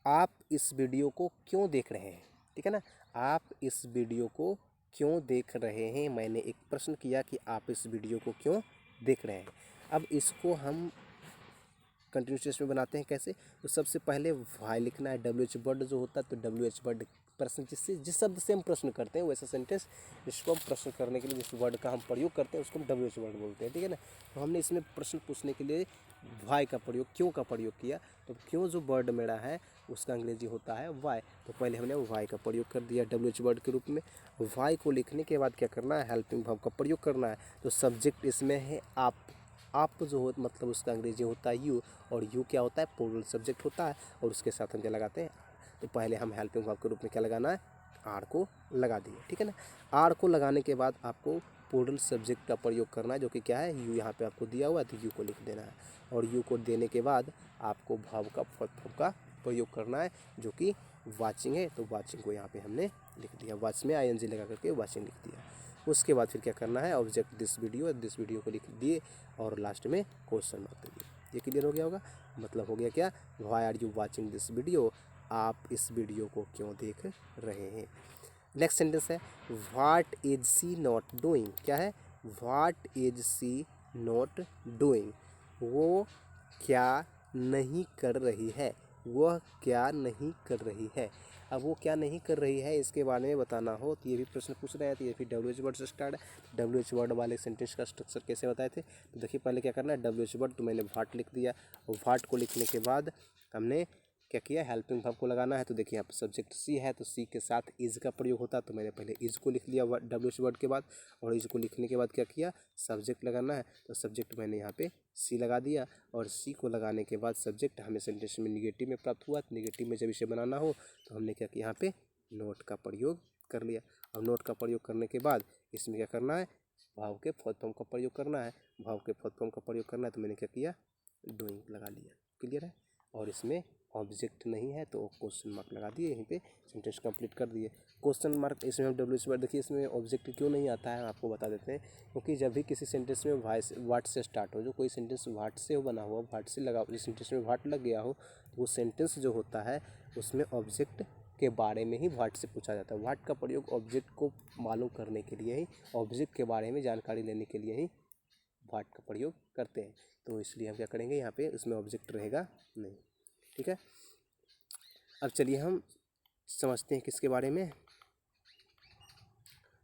आप इस वीडियो को क्यों देख रहे हैं, ठीक है ना, आप इस वीडियो को क्यों देख रहे हैं। मैंने एक प्रश्न किया कि आप इस वीडियो को क्यों देख रहे हैं। अब इसको हम कंटिन्यूस टेंस में बनाते हैं कैसे, तो सबसे पहले वाई लिखना है, डब्ल्यू एच वर्ड जो होता है, तो डब्ल्यू एच वर्ड प्रश्न जिस शब्द से हम प्रश्न करते हैं वैसा सेंटेंस जिसको हम प्रश्न करने के लिए जिस वर्ड का हम प्रयोग करते हैं उसको हम डब्ल्यू एच वर्ड बोलते हैं, ठीक है ना। तो हमने इसमें प्रश्न पूछने के लिए वाई का प्रयोग, क्यों का प्रयोग किया, तो क्यों जो वर्ड मेरा है उसका अंग्रेजी होता है वाई, तो पहले हमने वाई का प्रयोग कर दिया डब्ल्यू एच वर्ड के रूप में। वाई को लिखने के बाद क्या करना है, हेल्पिंग वर्ब का प्रयोग करना है। तो सब्जेक्ट इसमें है आप जो हो मतलब उसका अंग्रेजी होता है यू, और यू क्या होता है, प्लूरल सब्जेक्ट होता है, और उसके साथ हम क्या लगाते हैं, तो पहले हम हेल्पिंग वर्ब के रूप में क्या लगाना है, आर को लगा दिए, ठीक है ना। आर को लगाने के बाद आपको प्लूरल सब्जेक्ट का प्रयोग करना है, जो कि क्या है, यू यहाँ पे आपको दिया हुआ है, तो यू को लिख देना है। और यू को देने के बाद आपको भाव का फॉर्म का प्रयोग करना है, जो कि वाचिंग है, तो वाचिंग को यहाँ पे हमने लिख दिया, वाच में ING लगा करके वाचिंग लिख दिया। उसके बाद फिर क्या करना है, ऑब्जेक्ट दिस वीडियो को लिख दिए और लास्ट में क्वेश्चन मार्क दे दिए। ये क्लियर हो गया होगा। मतलब हो गया क्या, why are you watching this video, आप इस वीडियो को क्यों देख रहे हैं। नेक्स्ट सेंटेंस है, what is she not doing. क्या है, what is she not doing, वो क्या नहीं कर रही है, वह क्या नहीं कर रही है। अब वो क्या नहीं कर रही है इसके बारे में बताना हो तो ये भी प्रश्न पूछ रहे हैं, तो ये भी WH वर्ड से स्टार्ट है। WH वर्ड वाले सेंटेंस का स्ट्रक्चर कैसे बताए थे, तो देखिए पहले क्या करना है, WH वर्ड तो मैंने व्हाट लिख दिया, और व्हाट को लिखने के बाद हमने क्या किया, हेल्पिंग वर्ब को लगाना है। तो देखिए यहाँ पर सब्जेक्ट सी है, तो सी के साथ इज का प्रयोग होता है, तो मैंने पहले इज को लिख लिया WH वर्ड के बाद, और इज को लिखने के बाद क्या किया, सब्जेक्ट लगाना है, तो सब्जेक्ट मैंने यहाँ पे सी लगा दिया, और सी को लगाने के बाद सब्जेक्ट हमें सेंटेंस में निगेटिव में प्राप्त हुआ, तो निगेटिव में जब इसे बनाना हो तो हमने क्या किया, यहाँ पे नोट का प्रयोग कर लिया। और नोट का प्रयोग करने के बाद इसमें क्या करना है, भाव के फोर्थ फॉर्म का प्रयोग करना है। भाव के फोर्थ फॉर्म का प्रयोग करना है, तो मैंने क्या किया, डूइंग लगा लिया। क्लियर है। और इसमें ऑब्जेक्ट नहीं है तो क्वेश्चन मार्क लगा दिए, यहीं पे सेंटेंस कंप्लीट कर दिए। क्वेश्चन मार्क इसमें हम WH वर्ड, देखिए इसमें ऑब्जेक्ट क्यों नहीं आता है आपको बता देते हैं, क्योंकि जब भी किसी सेंटेंस में वाट से स्टार्ट हो, जो कोई सेंटेंस वाट से हो बना हुआ, वाट से लगा, जिस सेंटेंस में वाट लग गया हो, वो सेंटेंस जो होता है उसमें ऑब्जेक्ट के बारे में ही वाट से पूछा जाता है। वाट का प्रयोग ऑब्जेक्ट को मालूम करने के लिए ही, ऑब्जेक्ट के बारे में जानकारी लेने के लिए ही वाट का प्रयोग करते हैं। तो इसलिए हम क्या करेंगे, यहाँ पे उसमें ऑब्जेक्ट रहेगा नहीं। ठीक है। अब चलिए हम समझते हैं किसके बारे में।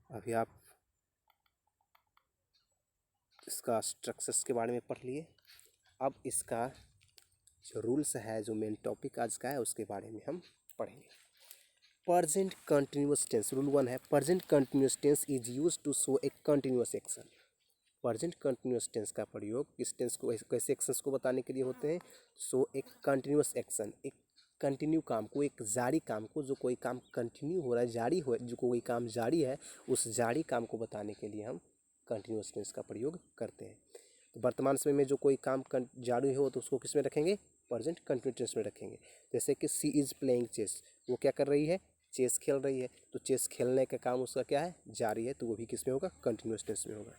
अभी आप इसका स्ट्रक्चर्स के बारे में पढ़ लिए, अब इसका जो रूल्स है, जो मेन टॉपिक आज का है, उसके बारे में हम पढ़ेंगे। प्रेजेंट कंटिन्यूअस टेंस, रूल 1 है, present continuous tense is use to show a continuous action. Present continuous tense का प्रयोग किस टेंस को, कैसे एक्शंस को बताने के लिए होते हैं, सो एक कंटिन्यूअस एक्शन, एक कंटिन्यू काम को, एक जारी काम को, जो कोई काम कंटिन्यू हो रहा है, जारी हो, जो कोई काम जारी है, उस जारी काम को बताने के लिए हम कंटिन्यूअस टेंस का प्रयोग करते हैं। तो वर्तमान समय में जो कोई काम जारी हो तो उसको किस में रखेंगे, प्रेजेंट कंटिन्यूअस टेंस में रखेंगे। जैसे कि सी इज़ प्लेइंग चेस, वो क्या कर रही है, चेस खेल रही है, तो चेस खेलने का काम उसका क्या है, जारी है, तो वो भी किस में होगा, कंटिन्यूअस टेंस में होगा।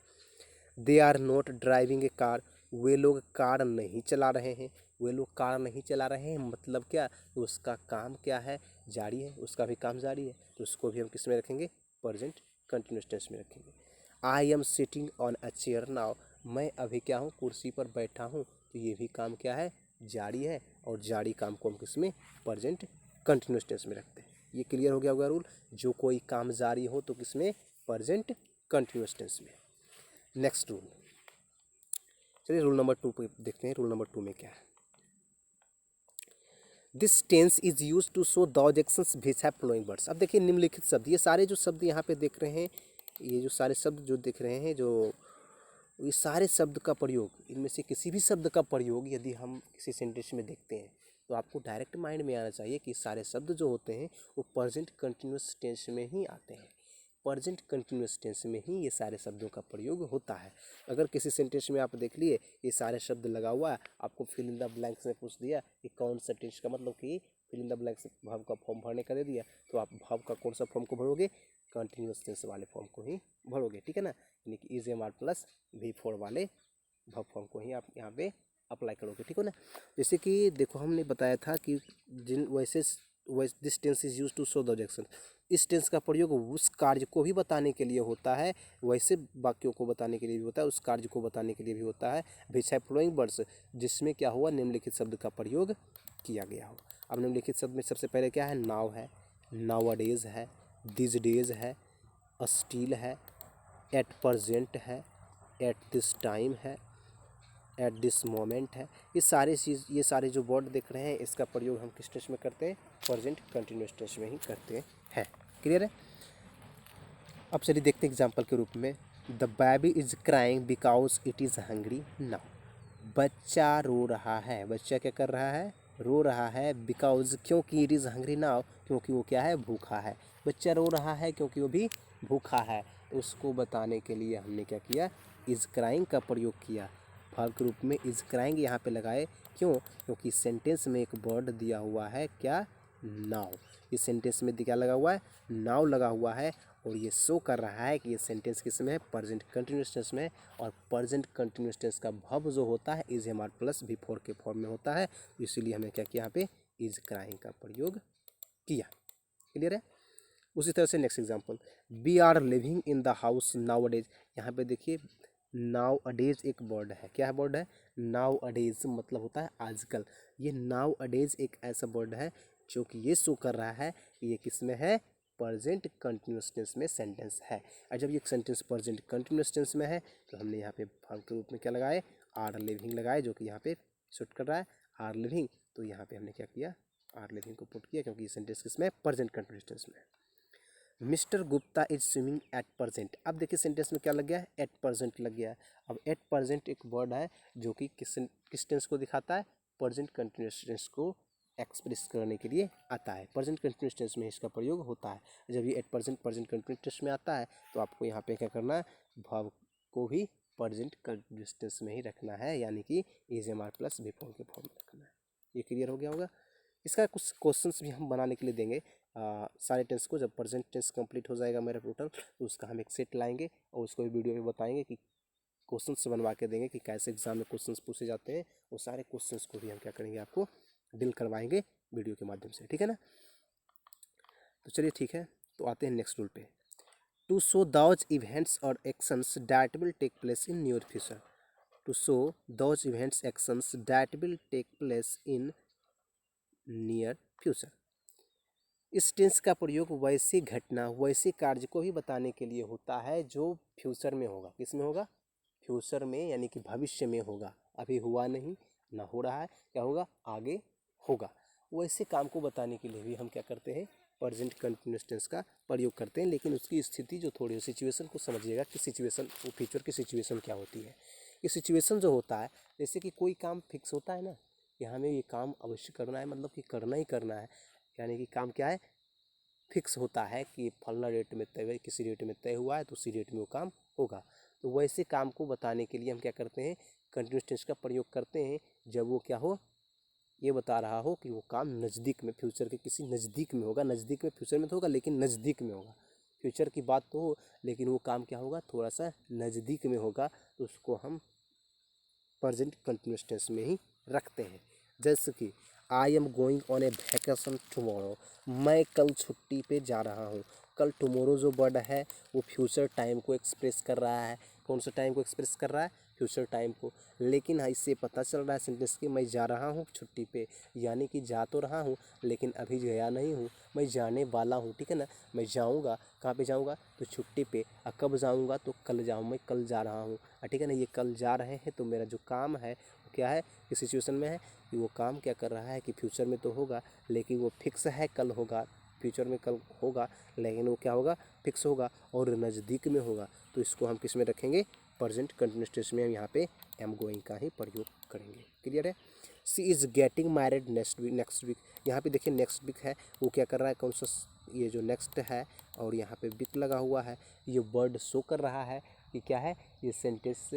They are not driving a car, वे लोग कार नहीं चला रहे हैं, वे लोग कार नहीं चला रहे हैं मतलब क्या, तो उसका काम क्या है, जारी है, उसका भी काम जारी है, तो उसको भी हम किस में रखेंगे, प्रेजेंट कंटिन्यूअस टेंस में रखेंगे। I am sitting on a chair now, मैं अभी क्या हूँ, कुर्सी पर बैठा हूँ, तो ये भी काम क्या है, जारी है, और जारी काम को हम किस में, प्रेजेंट कंटिन्यूअस टेंस में रखते हैं। ये क्लियर हो गया होगा रूल, जो कोई काम जारी हो तो किस में, प्रेजेंट कंटिन्यूअस टेंस में। नेक्स्ट रूल, चलिए रूल नंबर 2 पे देखते हैं, रूल नंबर 2 में क्या है। This tense is use to show those actions which have flowing words. अब देखिए निम्नलिखित शब्द, ये सारे जो शब्द यहाँ पे देख रहे हैं, ये जो सारे शब्द जो दिख रहे हैं, जो ये सारे शब्द का प्रयोग, इनमें से किसी भी शब्द का प्रयोग यदि हम किसी सेंटेंस में देखते हैं तो आपको डायरेक्ट माइंड में आना चाहिए कि सारे शब्द जो होते हैं वो प्रेजेंट कंटिन्यूअस टेंस में ही आते हैं। प्रेजेंट कंटिन्यूअस टेंस में ही ये सारे शब्दों का प्रयोग होता है। अगर किसी सेंटेंस में आप देख लिए ये सारे शब्द लगा हुआ है, आपको फिल इन द ब्लैंक्स में पूछ दिया कि कौन सा टेंस का, मतलब कि फिल इन द ब्लैंक्स भाव का फॉर्म भरने का दे दिया, तो आप भाव का कौन सा फॉर्म को भरोगे, कंटिन्यूअस टेंस वाले फॉर्म को ही भरोगे। ठीक है ना, यानी कि EZMR प्लस V4 वाले भाव फॉर्म को ही आप यहाँ पे अप्लाई करोगे। ठीक है ना, जैसे कि देखो हमने बताया था कि वैसे this tense is use to show the action, इस टेंस का प्रयोग उस कार्य को भी बताने के लिए होता है, वैसे वाक्यों को बताने के लिए भी होता है, उस कार्य को बताने के लिए भी होता है, विच हैव फ्लोइंग वर्ड्स, जिसमें क्या हुआ, निम्नलिखित शब्द का प्रयोग किया गया हो। अब निम्नलिखित शब्द में सबसे पहले क्या है, नाउ है, नाउअडेज है, दिस डेज है, स्टिल है, एट प्रजेंट है, एट दिस टाइम है, एट दिस मोमेंट है। ये सारे चीज़, ये सारे जो वर्ड देख रहे हैं, इसका प्रयोग हम किस टेंस में करते हैं, प्रेजेंट कंटिन्यूअस टेंस में ही करते हैं। क्लियर है। अब चलिए देखते हैं एग्जाम्पल के रूप में, the baby is crying because it is hungry now, बच्चा रो रहा है, बच्चा क्या कर रहा है, रो रहा है, बिकॉज क्योंकि, इट इज़ हंग्री नाउ क्योंकि वो क्या है, भूखा है, बच्चा रो रहा है क्योंकि वो भी भूखा है। उसको बताने के लिए हमने क्या किया, इज क्राइंग का प्रयोग किया। वर्ब के रूप में इज क्राइंग यहाँ पे लगाए। क्यों? क्योंकि सेंटेंस में एक वर्ड दिया हुआ है, क्या, नाउ। इस सेंटेंस में क्या लगा हुआ है, नाउ लगा हुआ है, और ये शो कर रहा है कि ये सेंटेंस किस में है, प्रेजेंट कंटिन्यूअस टेंस में। और प्रेजेंट कंटिन्यूअस टेंस का वर्ब जो होता है इज हमारे प्लस बिफोर के फॉर्म में होता है, इसीलिए हमने क्या किया, यहाँ पे इज क्राइंग का प्रयोग किया। क्लियर है? उसी तरह से next example, we are living in the house nowadays. यहाँ पे देखिए नाउ अडेज एक वर्ड है, क्या वर्ड है, नाउ अडेज मतलब होता है आजकल। ये नाउ अडेज एक ऐसा वर्ड है जो कि ये शो कर रहा है कि ये किस में है, प्रेजेंट कंटिन्यूअस टेंस में सेंटेंस है। और जब ये सेंटेंस प्रेजेंट कंटिन्यूअस टेंस में है तो हमने यहाँ पे वर्ब के रूप में क्या लगाए, आर लिविंग लगाए, जो कि यहाँ पे शूट कर रहा है आर लिविंग। तो यहाँ पे हमने क्या किया, आर लिविंग को पुट किया, क्योंकि ये सेंटेंस किसमें है, प्रेजेंट कंटिन्यूअस टेंस में। Mister Gupta is swimming at present. अब देखिए सेंटेंस में क्या लग गया है, एट प्रेजेंट लग गया है। अब एट प्रेजेंट एक वर्ड है जो कि किस टेंस को दिखाता है, प्रेजेंट कंटिन्यूअस टेंस को एक्सप्रेस करने के लिए आता है। प्रेजेंट कंटिन्यूअस टेंस में इसका प्रयोग होता है। जब ये एट प्रेजेंट कंटिन्यूअस टेंस में आता है तो आपको यहाँ पे क्या करना है, वर्ब को भी प्रेजेंट कंटिन्यूअस टेंस में ही रखना है, यानी कि is am are plus V four के फॉर्म में रखना है। ये क्लियर हो गया होगा। इसका कुछ क्वेश्चंस भी हम बनाने के लिए देंगे सारे टेंस को। जब प्रेजेंट टेंस कंप्लीट हो जाएगा मेरा टोटल, तो उसका हम एक सेट लाएंगे और उसको भी वीडियो में बताएंगे कि क्वेश्चंस बनवा के देंगे कि कैसे एग्जाम में क्वेश्चंस पूछे जाते हैं। वो सारे क्वेश्चंस को भी हम क्या करेंगे, आपको डील करवाएंगे वीडियो के माध्यम से, ठीक है ना। तो चलिए ठीक है, तो आते हैं नेक्स्ट रूल पे। टू शो दोज इवेंट्स और actions that will take place in near future. To show those events actions that will take place in near future. इस टेंस का प्रयोग वैसी घटना, वैसे कार्य को भी बताने के लिए होता है जो फ्यूचर में होगा। किस में होगा, फ्यूचर में, यानी कि भविष्य में होगा। अभी हुआ नहीं, ना हो रहा है, क्या होगा, आगे होगा। वैसे काम को बताने के लिए भी हम क्या करते हैं, प्रेजेंट कंटिन्यूअस टेंस का प्रयोग करते हैं। लेकिन उसकी स्थिति जो थोड़ी सिचुएशन को समझिएगा कि सिचुएशन, फ्यूचर की सिचुएशन क्या होती है। ये सिचुएशन जो होता है, जैसे कि कोई काम फिक्स होता है ना कि हमें ये काम अवश्य करना है, मतलब कि करना ही करना है, यानी कि काम क्या है, फिक्स होता है कि फलना डेट में तय, किसी डेट में तय हुआ है तो उसी डेट में वो काम होगा। तो वैसे काम को बताने के लिए हम क्या करते हैं, कंटिन्यूअस टेंस का प्रयोग करते हैं जब वो क्या हो, ये बता रहा हो कि वो काम नज़दीक में, फ्यूचर के किसी नज़दीक में होगा। नज़दीक में फ्यूचर में तो होगा, लेकिन नज़दीक में होगा। फ्यूचर की बात तो हो, लेकिन वो काम क्या होगा, थोड़ा सा नज़दीक में होगा, तो उसको हम प्रेजेंट कंटिन्यूअस टेंस में ही रखते हैं। जैसे कि I am going on A vacation tomorrow, मैं कल छुट्टी पे जा रहा हूँ। कल टुमारो जो वर्ड है वो फ्यूचर टाइम को एक्सप्रेस कर रहा है। कौन सा टाइम को एक्सप्रेस कर रहा है, फ्यूचर टाइम को। लेकिन इससे पता चल रहा है सेंटेंस कि मैं जा रहा हूँ छुट्टी पे, यानी कि जा तो रहा हूँ लेकिन अभी गया नहीं हूँ, मैं जाने वाला हूँ, ठीक है ना। मैं जाऊँगा, कहाँ पे जाऊँगा, तो छुट्टी पे। कब जाऊँगा, तो कल जाऊँ, मैं कल जा रहा हूँ, ठीक है ना। ये कल जा रहे हैं, तो मेरा जो काम है वो क्या है, किस सिचुएशन में है कि वो काम क्या कर रहा है कि फ्यूचर में तो होगा, लेकिन वो फिक्स है कल होगा। फ्यूचर में कल होगा, लेकिन वो क्या होगा, फिक्स होगा और नज़दीक में होगा। तो इसको हम किस में रखेंगे, प्रेजेंट कंटिन्यूअस टेंस में हम यहाँ पे एम गोइंग का ही प्रयोग करेंगे। क्लियर है। She is getting married next week. यहाँ पे देखिए नेक्स्ट वीक है, वो क्या कर रहा है, कौन सा, ये जो नेक्स्ट है और यहाँ पे वीक लगा हुआ है, ये वर्ड शो कर रहा है कि क्या है, ये सेंटेंस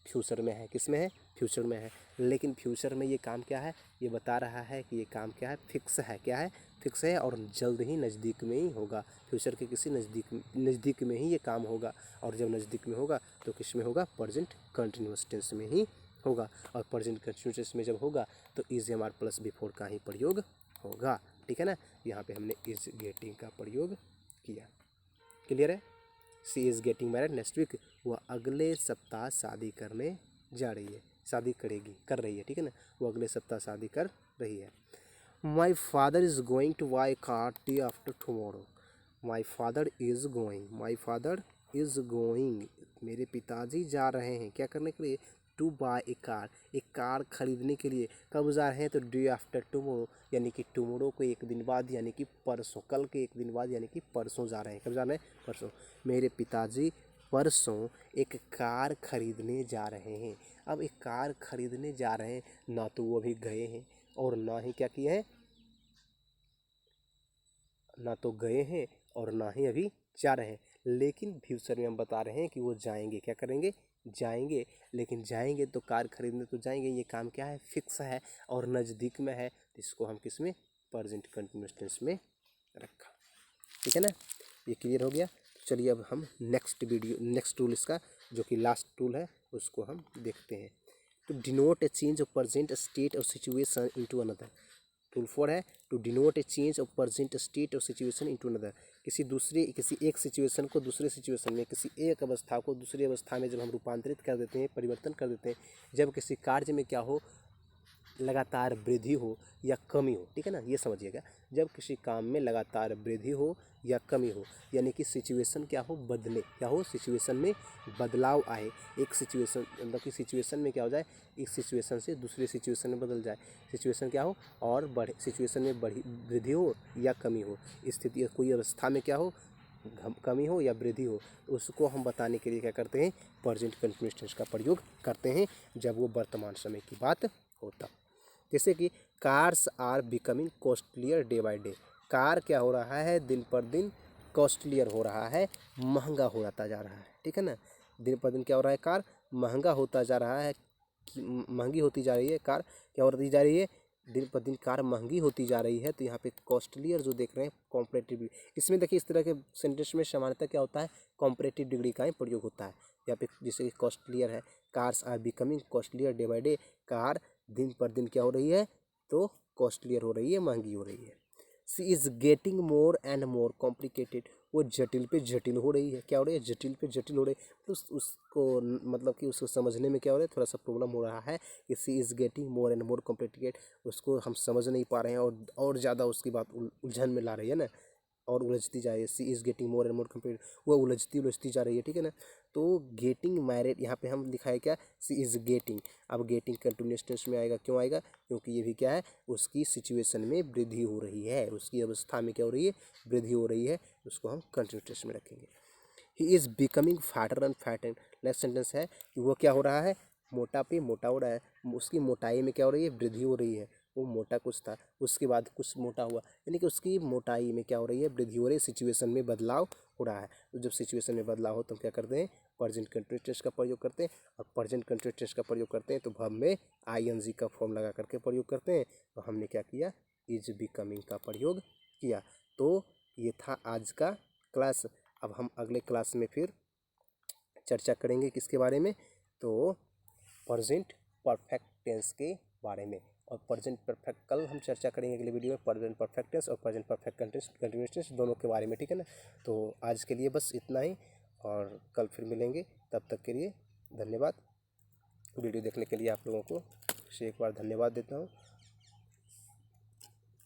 फ्यूचर में है। किस में है, फ्यूचर में है। लेकिन फ्यूचर में ये काम क्या है, ये बता रहा है कि ये काम क्या है, फिक्स है। क्या है, फिक्स है और जल्द ही नज़दीक में ही होगा। फ्यूचर के किसी नज़दीक में ही ये काम होगा। और जब नज़दीक में होगा तो किस में होगा, प्रेजेंट कंटिन्यूअस टेंस में ही होगा। और प्रेजेंट कंटिन्यूअस टेंस में जब होगा तो is am are plus V four का ही प्रयोग होगा, ठीक है ना। यहाँ पे हमने इज गेटिंग का प्रयोग किया। क्लियर है। She is getting married next week, वह अगले सप्ताह शादी करने जा रही है, शादी कर रही है, ठीक है ना। वो अगले सप्ताह शादी कर रही है। My father is going two by car day after tomorrow. My father is going, मेरे पिताजी जा रहे हैं क्या करने के लिए, टू बाय ए कार, एक कार खरीदने के लिए। कब जा रहे हैं, तो डे आफ्टर टुमारो, यानी कि टुमारो को एक दिन बाद, यानी कि परसों, कल के एक दिन बाद, यानी कि परसों जा रहे हैं। कब जा रहे हैं, परसों। मेरे पिताजी परसों एक कार खरीदने जा रहे हैं। अब एक कार खरीदने जा रहे हैं, ना तो वो अभी गए हैं और ना ही क्या किए हैं, ना तो गए हैं और ना ही अभी जा रहे हैं। लेकिन फ्यूचर में हम बता रहे हैं कि वो जाएंगे, क्या करेंगे, जाएंगे। लेकिन जाएंगे तो कार खरीदने तो जाएंगे, ये काम क्या है, फिक्स है और नज़दीक में है, तो इसको हम किस में, प्रेजेंट कंटिन्यूअस टेंस में रखा। ठीक है ना, ये क्लियर हो गया। चलिए अब हम नेक्स्ट टूल इसका जो कि लास्ट टूल है उसको हम देखते हैं। To denote a change of present state और सिचुएशन इनटू अनदर। टूल 4 है to denote a change of present state और सिचुएशन इनटू अनदर। किसी एक सिचुएशन को दूसरे सिचुएशन में, किसी एक अवस्था को दूसरी अवस्था में जब हम रूपांतरित कर देते हैं, परिवर्तन कर देते हैं, जब किसी कार्य में क्या हो, लगातार वृद्धि हो या कमी हो, ठीक है ना, ये समझिएगा। जब किसी काम में लगातार वृद्धि हो या कमी हो, यानी कि सिचुएशन क्या हो, बदले, क्या हो, सिचुएशन में बदलाव आए। एक सिचुएशन मतलब कि सिचुएशन में क्या हो जाए, एक सिचुएशन से दूसरे सिचुएशन में बदल जाए, सिचुएशन क्या हो और बढ़े, सिचुएशन में वृद्धि हो या कमी हो, स्थिति कोई अवस्था में क्या हो, कमी हो या वृद्धि हो, उसको हम बताने के लिए क्या करते हैं, प्रेजेंट कंटिन्यूअस टेंस का प्रयोग करते हैं जब वो वर्तमान समय की बात होता। जैसे कि cars are becoming costlier day by day. Car क्या हो रहा है, दिन पर दिन कॉस्टलियर हो रहा है, महंगा होता जा रहा है, ठीक है ना, दिन पर दिन क्या हो रहा है, कार महंगा होता जा रहा है, महंगी होती जा रही है, कार क्या होती जा रही है, दिन पर दिन कार महंगी होती जा रही है। तो यहाँ पे कॉस्टलियर जो देख रहे हैं कॉम्परेटिव, इसमें देखिए इस तरह के सेंटेंस में सामान्यतः क्या होता है, कॉम्परेटिव डिग्री का ही प्रयोग होता है। यहाँ पे जैसे कि कॉस्टलियर है, cars are becoming costlier day by day, car दिन पर दिन क्या हो रही है, तो कॉस्टलियर हो रही है, महंगी हो रही है। She is getting more and more complicated, वो जटिल पे जटिल हो रही है, क्या हो रही है, जटिल पे जटिल हो रही है। तो उसको मतलब कि उसको समझने में क्या हो रहा है, थोड़ा सा प्रॉब्लम हो रहा है कि she is getting more and more complicated, उसको हम समझ नहीं पा रहे हैं और ज़्यादा उसकी बात उलझन में ला रही है ना, और उलझती जा रही है। She is getting more and more complete, वो उलझती जा रही है, ठीक है ना। तो गेटिंग मैरिड यहाँ पे हम लिखा है क्या, सी इज़ गेटिंग। अब गेटिंग कंटिन्यूअस टेंस में आएगा, क्यों आएगा, क्योंकि ये भी क्या है, उसकी सिचुएशन में वृद्धि हो रही है, उसकी अवस्था में क्या हो रही है, वृद्धि हो रही है, उसको हम कंटिन्यूअस टेंस में रखेंगे। He is becoming fatter and fatten. Next sentence है कि वो क्या हो रहा है, मोटा पे मोटा हो रहा है, उसकी मोटाई में क्या हो रही है, वृद्धि हो रही है। वो मोटा कुछ था, उसके बाद कुछ मोटा हुआ, यानी कि उसकी मोटाई में क्या हो रही है, वृद्धि हो रही है, सिचुएशन में बदलाव हो रहा है। तो जब सिचुएशन में बदलाव हो तो हम क्या करते हैं, प्रेजेंट कंटिन्यूअस टेंस का प्रयोग करते हैं। और प्रेजेंट कंटिन्यूअस टेंस का प्रयोग करते हैं तो वर्ब में आईएनजी का फॉर्म लगा करके प्रयोग करते हैं। तो हमने क्या किया, इज बिकमिंग का प्रयोग किया। तो ये था आज का क्लास। अब हम अगले क्लास में फिर चर्चा करेंगे किसके बारे में, तो प्रेजेंट परफेक्ट टेंस के बारे में। और प्रेजेंट परफेक्ट कल हम चर्चा करेंगे अगले वीडियो में, प्रेजेंट परफेक्ट टेंस और प्रेजेंट परफेक्ट कंटिन्यूअस टेंस दोनों के बारे में, ठीक है ना। तो आज के लिए बस इतना ही, और कल फिर मिलेंगे, तब तक के लिए धन्यवाद। वीडियो देखने के लिए आप लोगों को फिर एक बार धन्यवाद देता हूँ।